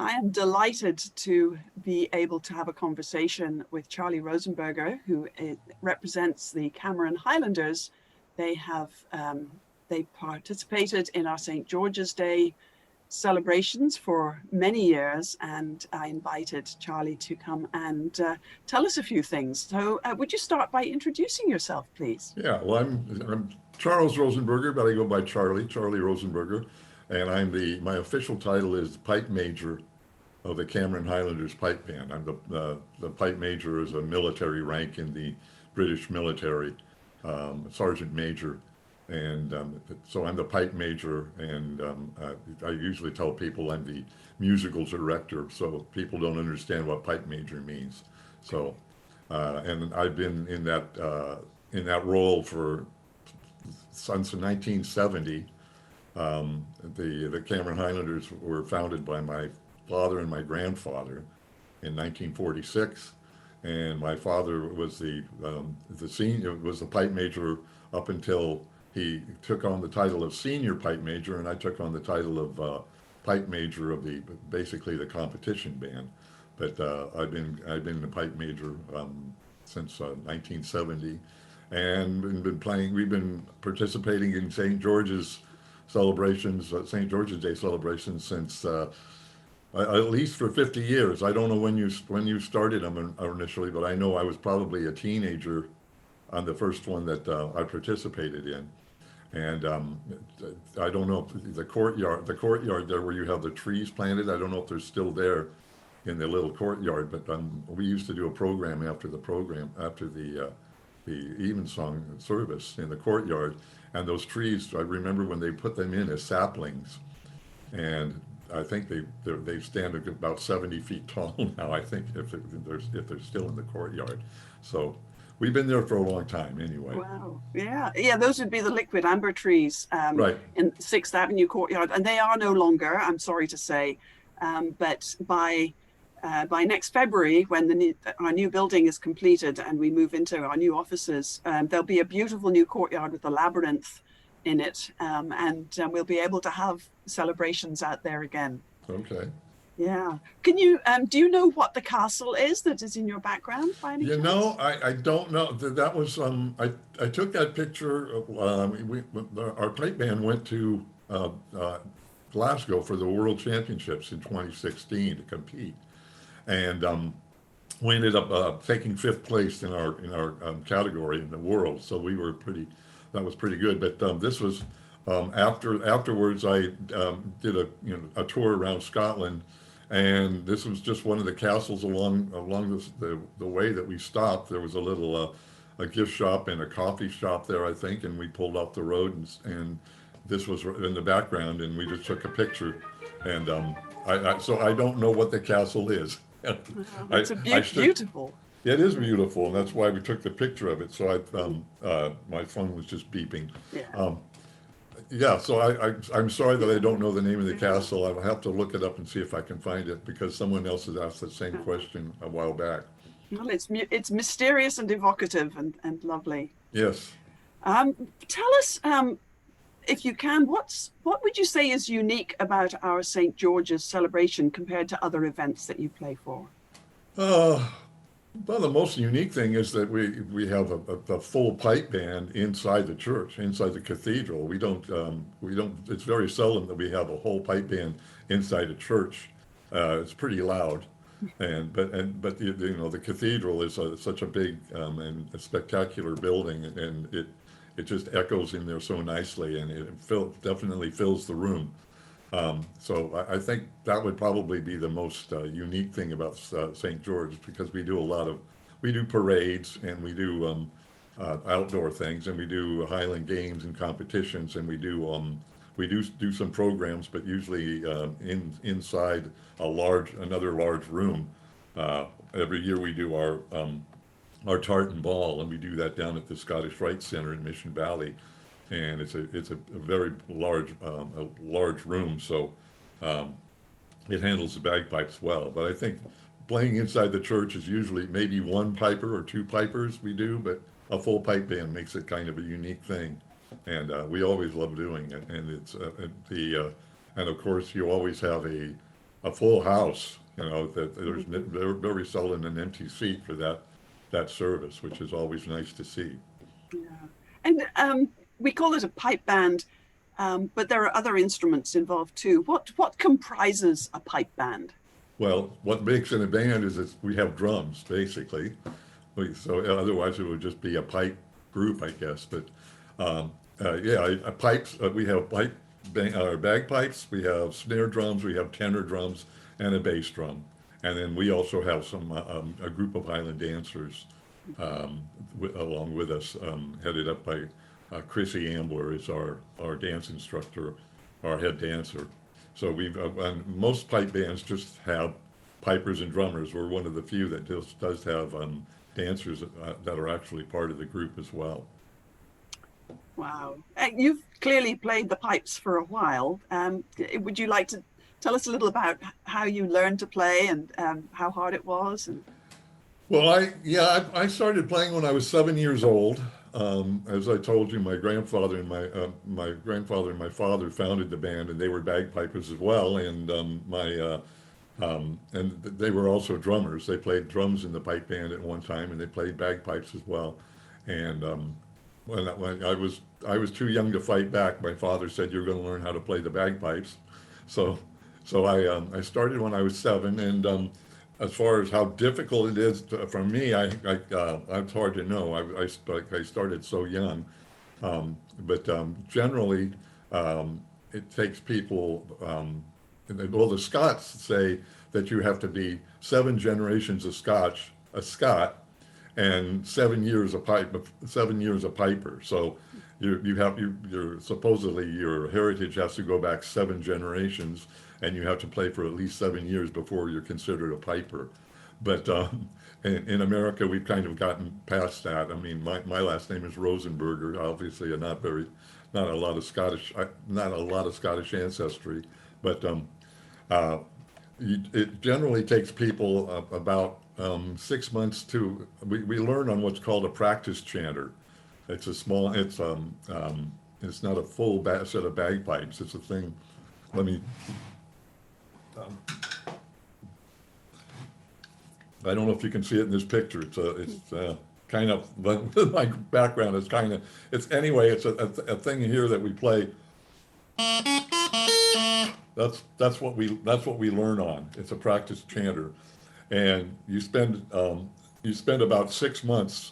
I am delighted to be able to have a conversation with Charlie Rosenberger, who represents the Cameron Highlanders. They have they participated in our St. George's Day celebrations for many years, and I invited Charlie to come and tell us a few things. So would you start by introducing yourself, please? Yeah, well, I'm Charles Rosenberger, but I go by Charlie Rosenberger, and my official title is Pipe Major of the Cameron Highlanders Pipe Band. I'm the Pipe Major is a military rank in the British military, Sergeant Major, and so I'm the Pipe Major, and I usually tell people I'm the musical director, so people don't understand what Pipe Major means. So, and I've been in that role since 1970. The Cameron Highlanders were founded by my father and my grandfather in 1946, and my father was the pipe major up until he took on the title of senior pipe major, and I took on the title of pipe major of basically the competition band. But I've been the pipe major since 1970, and been playing. We've been participating in St. George's celebrations, St. George's Day celebrations since at least for 50 years. I don't know when you started them initially, but I know I was probably a teenager on the first one that I participated in. And I don't know if the courtyard there where you have the trees planted, I don't know if they're still there in the little courtyard, but we used to do a program after the Evensong service in the courtyard, and those trees, I remember when they put them in as saplings, and I think they stand about 70 feet tall now, I think, if they're still in the courtyard. So we've been there for a long time anyway. Wow. Yeah, those would be the liquid amber trees Right. in 6th Avenue courtyard, and they are no longer, I'm sorry to say, but by next February, when our new building is completed and we move into our new offices, there'll be a beautiful new courtyard with a labyrinth in it, and we'll be able to have celebrations out there again. Okay. Yeah. Can you do you know what the castle is that is in your background by any chance? I don't know. That was I took that picture. Our pipe band went to Glasgow for the World Championships in 2016 to compete, and we ended up taking 5th place in our category in the world. So that was pretty good. But this was afterwards. I did a tour around Scotland, and this was just one of the castles along the way that we stopped. There was a little a gift shop and a coffee shop there, I think, and we pulled off the road, and this was in the background, and we just took a picture. And so I don't know what the castle is. It's beautiful. It is beautiful, and that's why we took the picture of it. So my phone was just beeping. Yeah. So I'm sorry that I don't know the name of the castle. I'll have to look it up and see if I can find it, because someone else has asked the same question a while back. Well, it's mysterious and evocative and lovely. Yes. Tell us, if you can, what would you say is unique about our St. George's celebration compared to other events that you play for? Well, the most unique thing is that we have a full pipe band inside the church, inside the cathedral. We don't. It's very seldom that we have a whole pipe band inside a church. It's pretty loud, but the cathedral is such a big and a spectacular building, and it just echoes in there so nicely, and it definitely fills the room. So I think that would probably be the most unique thing about St. George, because we do parades, and we do outdoor things, and we do Highland games and competitions, and we do some programs, but usually inside another large room. Every year we do our tartan ball, and we do that down at the Scottish Rite Center in Mission Valley. And it's a very large room, so it handles the bagpipes well. But I think playing inside the church is usually maybe one piper or two pipers we do, but a full pipe band makes it kind of a unique thing, and we always love doing it. And it's and of course you always have a a full house. That there's very seldom an empty seat for that service, which is always nice to see. Yeah. And we call it a pipe band, but there are other instruments involved too. What comprises a pipe band? Well, what makes it a band is that we have drums, basically. So otherwise it would just be a pipe group, I guess. But yeah, pipes. We have bagpipes. We have snare drums. We have tenor drums and a bass drum. And then we also have a group of Highland dancers along with us, headed up by Chrissy Ambler is our dance instructor, our head dancer. So and most pipe bands just have pipers and drummers. We're one of the few that does have dancers that are actually part of the group as well. Wow. You've clearly played the pipes for a while. Would you like to tell us a little about how you learned to play and how hard it was? Well, I started playing when I was 7 years old. As I told you, my grandfather and my father founded the band, and they were bagpipers as well. And and they were also drummers. They played drums in the pipe band at one time, and they played bagpipes as well. And when I was too young to fight back, my father said, "You're going to learn how to play the bagpipes." So I started when I was 7, and as far as how difficult it is for me, it's hard to know. I started so young, but generally it takes people. Well, the Scots say that you have to be 7 generations of a Scot, and 7 years a piper. So you're supposedly your heritage has to go back 7 generations, and you have to play for at least 7 years before you're considered a piper. But in America, we've kind of gotten past that. I mean, my last name is Rosenberger. Obviously, not a lot of Scottish ancestry, but it generally takes people about 6 months to. We learn on what's called a practice chanter. It's it's not a full set of bagpipes. It's a thing. Let me. I don't know if you can see it in this picture. It's kind of my background is kind of. It's a thing here that we play. That's what we learn on. It's a practice chanter, and you spend about 6 months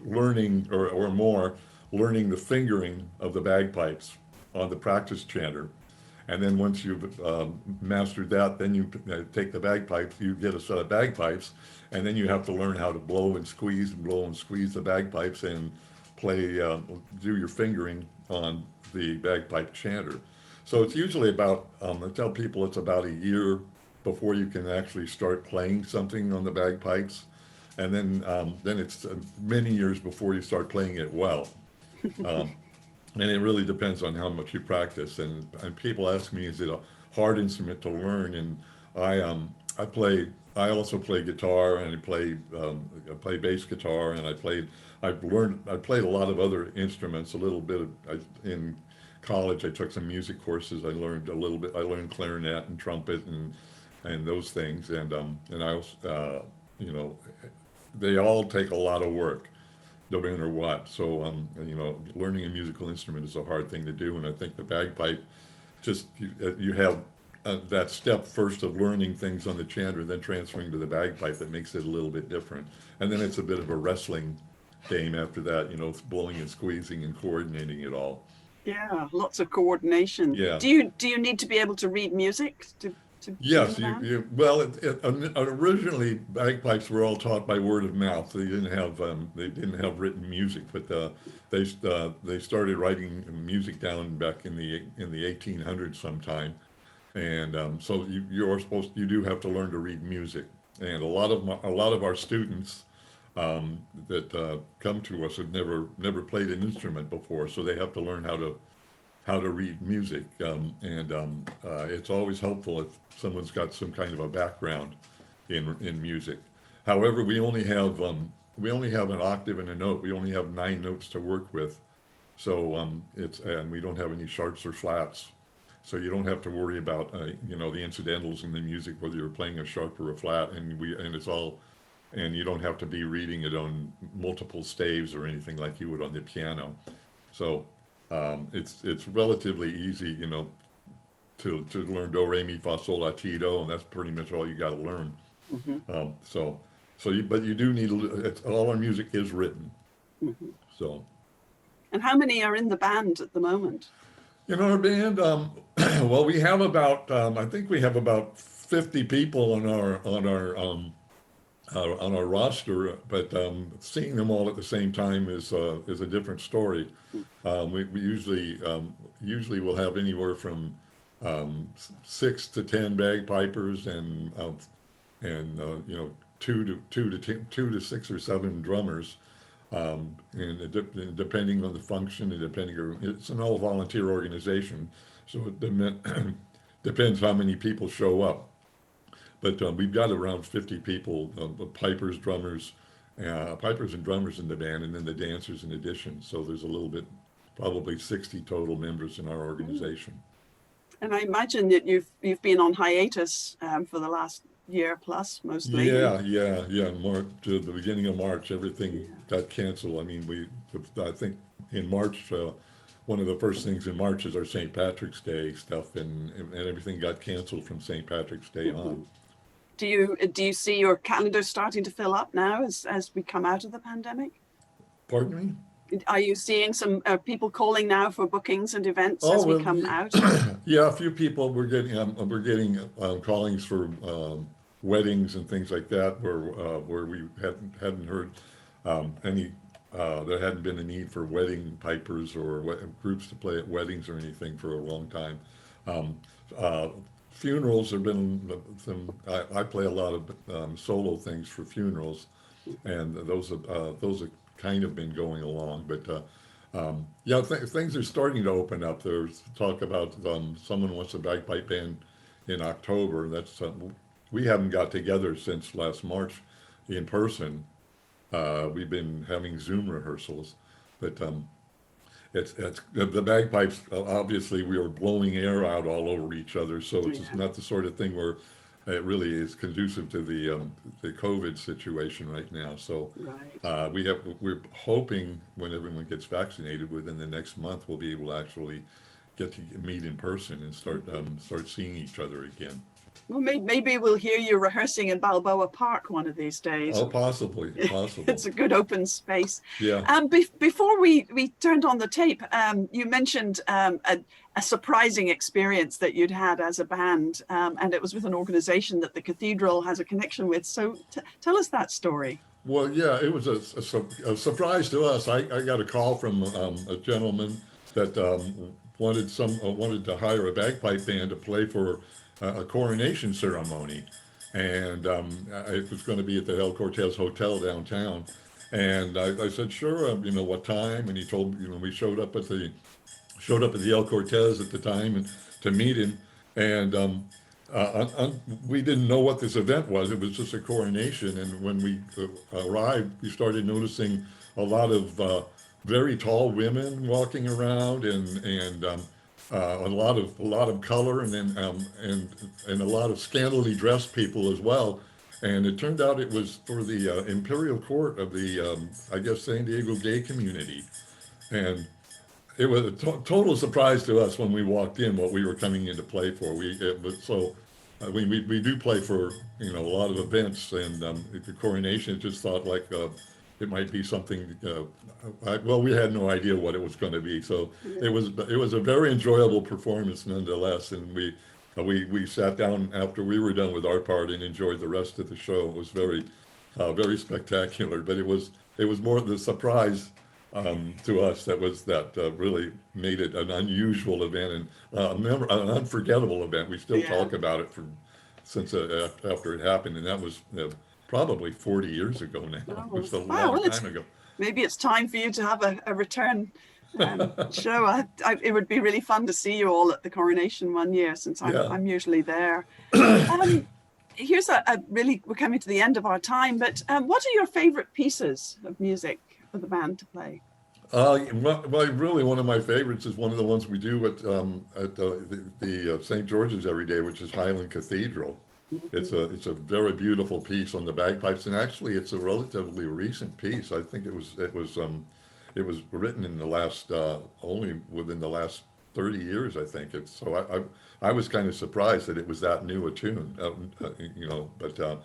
learning or more learning the fingering of the bagpipes on the practice chanter, and then once you've mastered that, then you take the bagpipes. You get a set of bagpipes, and then you have to learn how to blow and squeeze the bagpipes and play do your fingering on the bagpipe chanter. So it's usually about, I tell people it's about a year before you can actually start playing something on the bagpipes. And then it's many years before you start playing it well. And it really depends on how much you practice. And people ask me, is it a hard instrument to learn? And I also play guitar, and I play bass guitar, and I played a lot of other instruments, a little bit in college. I took some music courses. I learned a little bit. I learned clarinet and trumpet and those things. And I also, they all take a lot of work, no matter what. So learning a musical instrument is a hard thing to do. And I think the bagpipe, just you have that step first of learning things on the chanter, then transferring to the bagpipe, that makes it a little bit different. And then it's a bit of a wrestling game after that. Blowing and squeezing and coordinating it all. Yeah, lots of coordination. Yeah. Do you need to be able to read music to Yes, well, originally bagpipes were all taught by word of mouth. They didn't have written music, but they started writing music down back in the 1800s sometime, and so you do have to learn to read music. And a lot of our students that come to us have never played an instrument before, so they have to learn how to read music, and it's always helpful if someone's got some kind of a background in music. However, we only have an octave and a note. We only have 9 notes to work with, so and we don't have any sharps or flats. So you don't have to worry about, you know, the incidentals in the music, whether you're playing a sharp or a flat, and it's all, and you don't have to be reading it on multiple staves or anything like you would on the piano. So it's relatively easy, you know, to learn do, re, mi, fa, sol, la, ti, do, and that's pretty much all you got to learn. But you do need, all our music is written. So. And how many are in the band at the moment? In our band, well, we have about, I think we have about 50 people on our roster, but seeing them all at the same time is a different story. We usually will have anywhere from 6 to 10 bagpipers and you know, two to 6 or 7 drummers. And depending on the function and it's an all volunteer organization, so it depends how many people show up. But we've got around 50 people, pipers, drummers, pipers and drummers in the band, and then the dancers in addition. So there's a little bit, probably 60 total members in our organization. And I imagine that you've been on hiatus for the last year plus, mostly. Yeah. March, to the beginning of March, everything got canceled. I mean, I think in March, one of the first things in March is our St. Patrick's Day stuff, and everything got canceled from St. Patrick's Day on. Do you see your calendar starting to fill up now as we come out of the pandemic? Pardon me? Are you seeing some people calling now for bookings and events as we come out? Yeah, a few people we're getting callings for weddings and things like that, where we hadn't heard any. There hadn't been a need for wedding pipers or groups to play at weddings or anything for a long time. Funerals have been some. I play a lot of solo things for funerals, and those have kind of been going along, but yeah, things are starting to open up. There's talk about someone wants a bagpipe band in October. That's we haven't got together since last March in person. We've been having Zoom rehearsals, but it's the bagpipes. Obviously, we are blowing air out all over each other, so it's not the sort of thing where it really is conducive to the COVID situation right now. So we're hoping when everyone gets vaccinated within the next month, we'll be able to actually get to meet in person and start seeing each other again. Well, maybe we'll hear you rehearsing in Balboa Park one of these days. Oh, possibly. It's a good open space. Yeah. Before we turned on the tape, you mentioned a surprising experience that you'd had as a band, and it was with an organization that the cathedral has a connection with. So tell us that story. Well, yeah, it was a surprise to us. I got a call from a gentleman that wanted to hire a bagpipe band to play for a coronation ceremony, and it was going to be at the El Cortez Hotel downtown. And I said, sure, you know, what time? And he told me, you know, we showed up at the El Cortez at the time and to meet him. And we didn't know what this event was. It was just a coronation. And when we arrived, we started noticing a lot of very tall women walking around, and a lot of color, and then and a lot of scantily dressed people as well. And it turned out it was for the Imperial Court of the I guess San Diego gay community. And it was a total surprise to us when we walked in what we were coming in to play for. We do play for, you know, a lot of events, and the coronation just thought like it might be something. Well, we had no idea what it was going to be, so it was a very enjoyable performance nonetheless. And we sat down after we were done with our part and enjoyed the rest of the show. It was very spectacular, but it was more the surprise to us that really made it an unusual event and an unforgettable event. We still talk about it since after it happened, and that was probably 40 years ago now. It was a long time ago. Maybe it's time for you to have a return show. It would be really fun to see you all at the coronation one year, since I'm usually there. Here's we're coming to the end of our time, but what are your favorite pieces of music for the band to play? Well, really, one of my favorites is one of the ones we do at the St. George's every day, which is Highland Cathedral. It's a very beautiful piece on the bagpipes, and actually, it's a relatively recent piece. I think it was written in the last only within the last 30 years. I think it's so. I was kind of surprised that it was that new a tune, But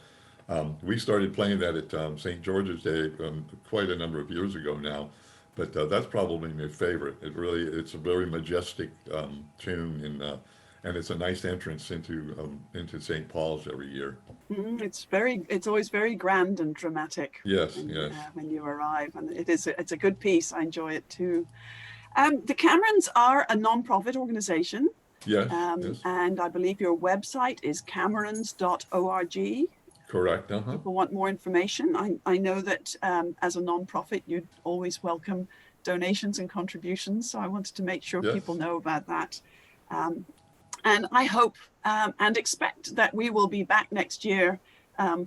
we started playing that at St. George's Day quite a number of years ago now. But that's probably my favorite. It's a very majestic tune, and it's a nice entrance into St. Paul's every year. It's always very grand and dramatic. Yes, when, yes. When you arrive, and it's a good piece. I enjoy it too. The Camerons are a non-profit organization. Yes, yes. And I believe your website is camerons.org. Correct. Uh-huh. People want more information. I know that as a non-profit, you'd always welcome donations and contributions. So I wanted to make sure people know about that. And I hope and expect that we will be back next year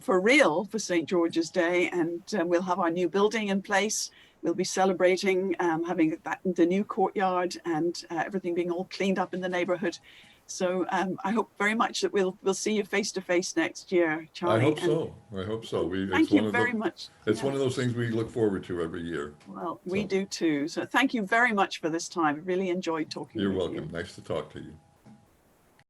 for real for St. George's Day, and we'll have our new building in place. We'll be celebrating having the new courtyard and everything being all cleaned up in the neighborhood. So I hope very much that we'll see you face to face next year, Charlie. I hope so. Thank you very much. It's one of those things we look forward to every year. Well, we do too. So thank you very much for this time. I really enjoyed talking with you. You're welcome. Nice to talk to you.